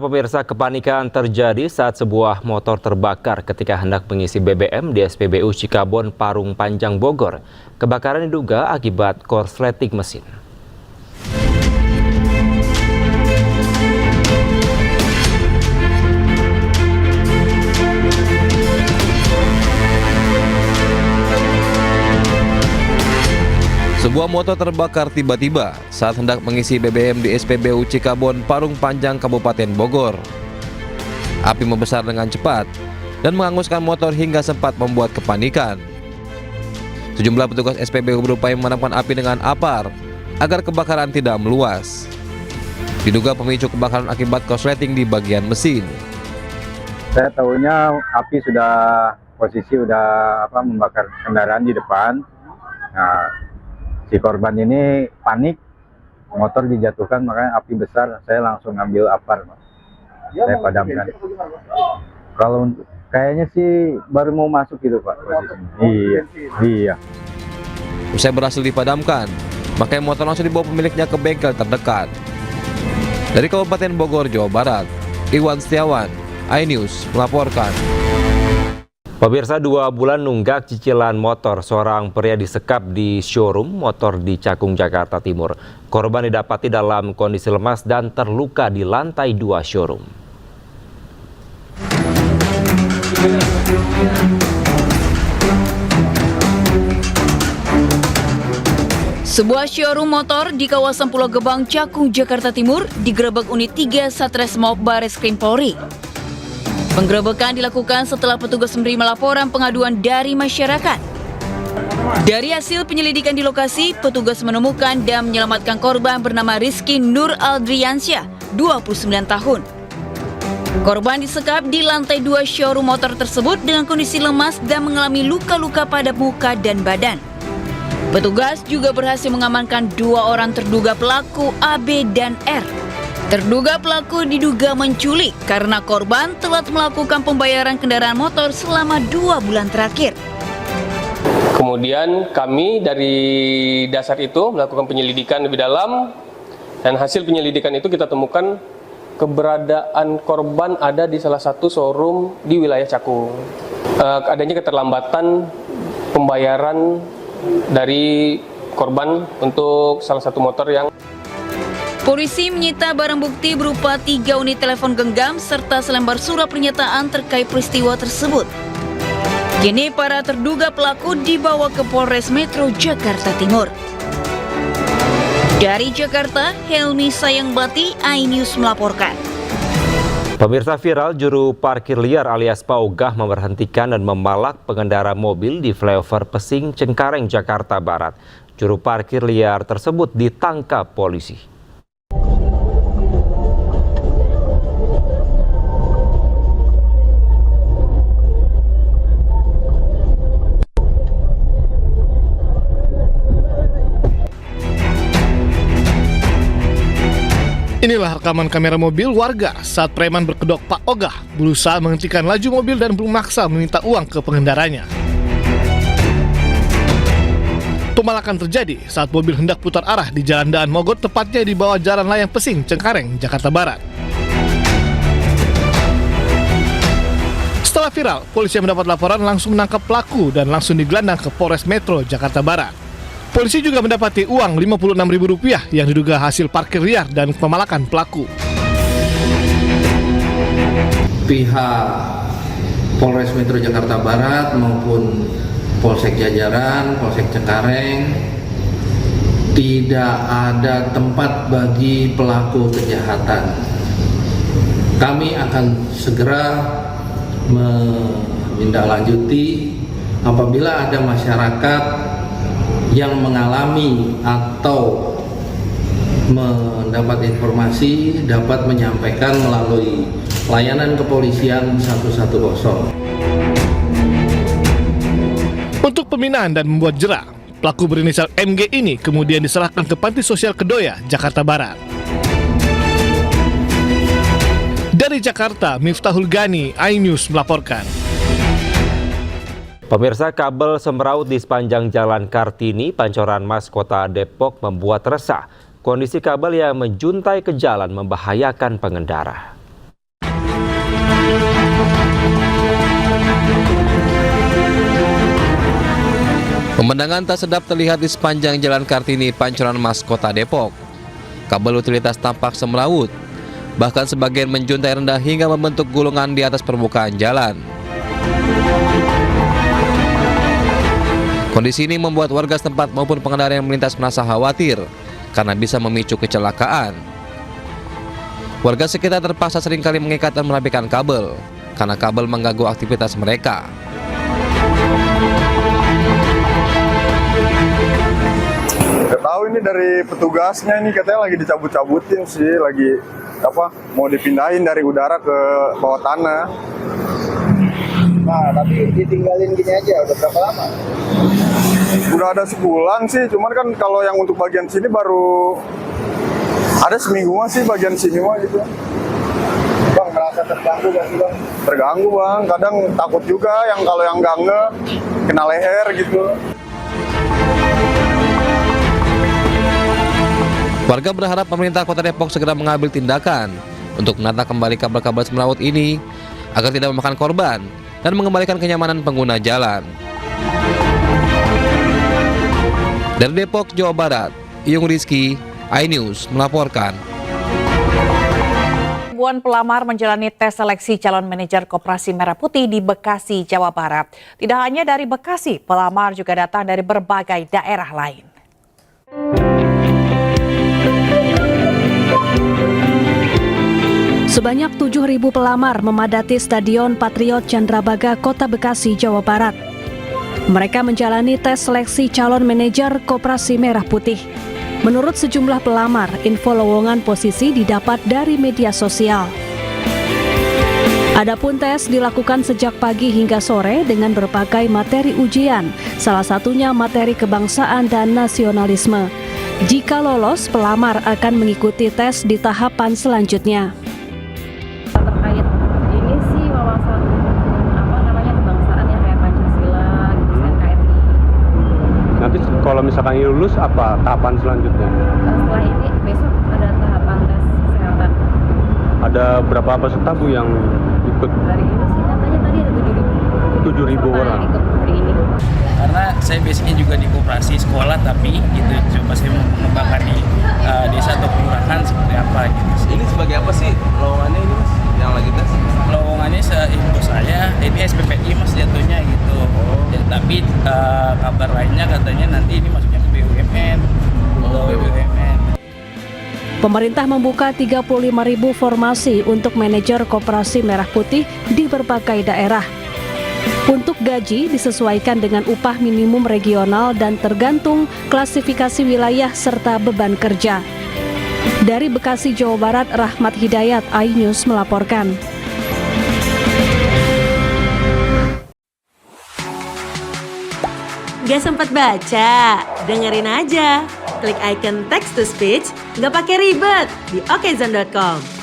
Pemirsa, kepanikan terjadi saat sebuah motor terbakar ketika hendak mengisi BBM di SPBU Cikabon, Parung Panjang, Bogor. Kebakaran diduga akibat korsleting mesin. Sebuah motor terbakar tiba-tiba saat hendak mengisi BBM di SPBU Cikabon, Parung Panjang, Kabupaten Bogor. Api membesar dengan cepat dan menghanguskan motor hingga sempat membuat kepanikan. Sejumlah petugas SPBU berupaya memadamkan api dengan apar agar kebakaran tidak meluas. Diduga pemicu kebakaran akibat korsleting di bagian mesin. Saya tahunya api posisi sudah membakar kendaraan di depan. Nah, si korban ini panik, motor dijatuhkan, makanya api besar. Saya langsung ngambil apar, saya padamkan. Kalau kayaknya sih baru mau masuk gitu, Pak, posisinya. Iya. Usai berhasil dipadamkan, maka motor langsung dibawa pemiliknya ke bengkel terdekat. Dari Kabupaten Bogor, Jawa Barat, Iwan Setiawan, iNews melaporkan. Pemirsa, 2 bulan nunggak cicilan motor, seorang pria disekap di showroom motor di Cakung, Jakarta Timur. Korban didapati dalam kondisi lemas dan terluka di lantai 2 showroom. Sebuah showroom motor di kawasan Pulau Gebang, Cakung, Jakarta Timur digerebek unit 3 Satreskrim Bareskrim Polri. Penggerebekan dilakukan setelah petugas menerima laporan pengaduan dari masyarakat. Dari hasil penyelidikan di lokasi, petugas menemukan dan menyelamatkan korban bernama Rizky Nur Aldriansyah, 29 tahun. Korban disekap di lantai 2 showroom motor tersebut dengan kondisi lemas dan mengalami luka-luka pada muka dan badan. Petugas juga berhasil mengamankan 2 orang terduga pelaku AB dan R. Terduga pelaku diduga menculik karena korban telat melakukan pembayaran kendaraan motor selama 2 bulan terakhir. Kemudian kami dari dasar itu melakukan penyelidikan lebih dalam, dan hasil penyelidikan itu kita temukan keberadaan korban ada di salah satu showroom di wilayah Cakung. Adanya keterlambatan pembayaran dari korban untuk salah satu motor yang Polisi menyita barang bukti berupa 3 unit telepon genggam serta selembar surat pernyataan terkait peristiwa tersebut. Kini para terduga pelaku dibawa ke Polres Metro Jakarta Timur. Dari Jakarta, Helmi Sayangbati, iNews melaporkan. Pemirsa, viral juru parkir liar alias paugah memberhentikan dan memalak pengendara mobil di flyover Pesing, Cengkareng, Jakarta Barat. Juru parkir liar tersebut ditangkap polisi. Inilah rekaman kamera mobil warga saat preman berkedok Pak Ogah berusaha menghentikan laju mobil dan memaksa meminta uang ke pengendaranya. Pemalakan terjadi saat mobil hendak putar arah di Jalan Daan Mogot, tepatnya di bawah Jalan Layang Pesing, Cengkareng, Jakarta Barat. Setelah viral, polisi yang mendapat laporan langsung menangkap pelaku dan langsung digelandang ke Polres Metro Jakarta Barat. Polisi juga mendapati uang Rp56.000 yang diduga hasil parkir liar dan pemalakan pelaku. Pihak Polres Metro Jakarta Barat maupun Polsek Jajaran, Polsek Cengkareng tidak ada tempat bagi pelaku kejahatan. Kami akan segera menindaklanjuti apabila ada masyarakat yang mengalami atau mendapat informasi dapat menyampaikan melalui layanan kepolisian 110. Untuk pembinaan dan membuat jera, pelaku berinisial MG ini kemudian diserahkan ke Panti Sosial Kedoya, Jakarta Barat. Dari Jakarta, Miftahul Gani, iNews melaporkan. Pemirsa, kabel semraut di sepanjang Jalan Kartini, Pancoran Mas, Kota Depok membuat resah. Kondisi kabel yang menjuntai ke jalan membahayakan pengendara. Pemandangan tak sedap terlihat di sepanjang Jalan Kartini, Pancoran Mas, Kota Depok. Kabel utilitas tampak semrawut, bahkan sebagian menjuntai rendah hingga membentuk gulungan di atas permukaan jalan. Kondisi ini membuat warga setempat maupun pengendara yang melintas merasa khawatir karena bisa memicu kecelakaan. Warga sekitar terpaksa seringkali mengikat dan merapikan kabel karena kabel mengganggu aktivitas mereka. Gak tahu ini dari petugasnya, ini katanya lagi dicabut-cabutin sih, lagi mau dipindahin dari udara ke bawah tanah. Nah, tapi ditinggalin gini aja, udah berapa lama? Udah ada sebulan sih, cuman kan kalau yang untuk bagian sini baru ada seminggu sih bagian sini mah gitu. Bang, merasa terganggu gak sih bang? Terganggu bang, kadang takut juga yang kalau yang nge kena leher gitu. Warga berharap pemerintah Kota Depok segera mengambil tindakan untuk menata kembali kabel-kabel semrawut ini agar tidak memakan korban dan mengembalikan kenyamanan pengguna jalan. Dari Depok, Jawa Barat, Iyung Rizky, iNews melaporkan. Ribuan pelamar menjalani tes seleksi calon manajer Koperasi Merah Putih di Bekasi, Jawa Barat. Tidak hanya dari Bekasi, pelamar juga datang dari berbagai daerah lain. Sebanyak 7.000 pelamar memadati Stadion Patriot Candrabaga, Kota Bekasi, Jawa Barat. Mereka menjalani tes seleksi calon manajer Koperasi Merah Putih. Menurut sejumlah pelamar, info lowongan posisi didapat dari media sosial. Adapun tes dilakukan sejak pagi hingga sore dengan berbagai materi ujian, salah satunya materi kebangsaan dan nasionalisme. Jika lolos, pelamar akan mengikuti tes di tahapan selanjutnya. Terkait ini sih wawasan kebangsaan ya, kayak Pancasila, gitu, NKRI. Nanti kalau misalkan ini lulus apa tahapan selanjutnya? Setelah ini besok ada tahapan tes kesehatan. Ada berapa peserta Bu yang ikut? Hari ini sih katanya tadi ada 7.000 orang. yang ikut hari ini. Karena saya biasanya juga di koperasi sekolah, tapi gitu coba saya mau mengembangkan di desa atau kelurahan seperti apa gitu. Ini sebagai apa sih lowongannya ini Mas yang lagi tes? Lowongannya seinfo saya ini SPPI Mas jatuhnya gitu. Ya, tapi kabar lainnya katanya nanti ini masuknya ke BUMN. BUMN. Pemerintah membuka 35.000 formasi untuk manajer Koperasi Merah Putih di berbagai daerah. Untuk gaji disesuaikan dengan upah minimum regional dan tergantung klasifikasi wilayah serta beban kerja. Dari Bekasi, Jawa Barat, Rahmat Hidayat, iNews melaporkan. Gak sempat baca? Dengerin aja. Klik icon text to speech, gak pakai ribet di okezone.com.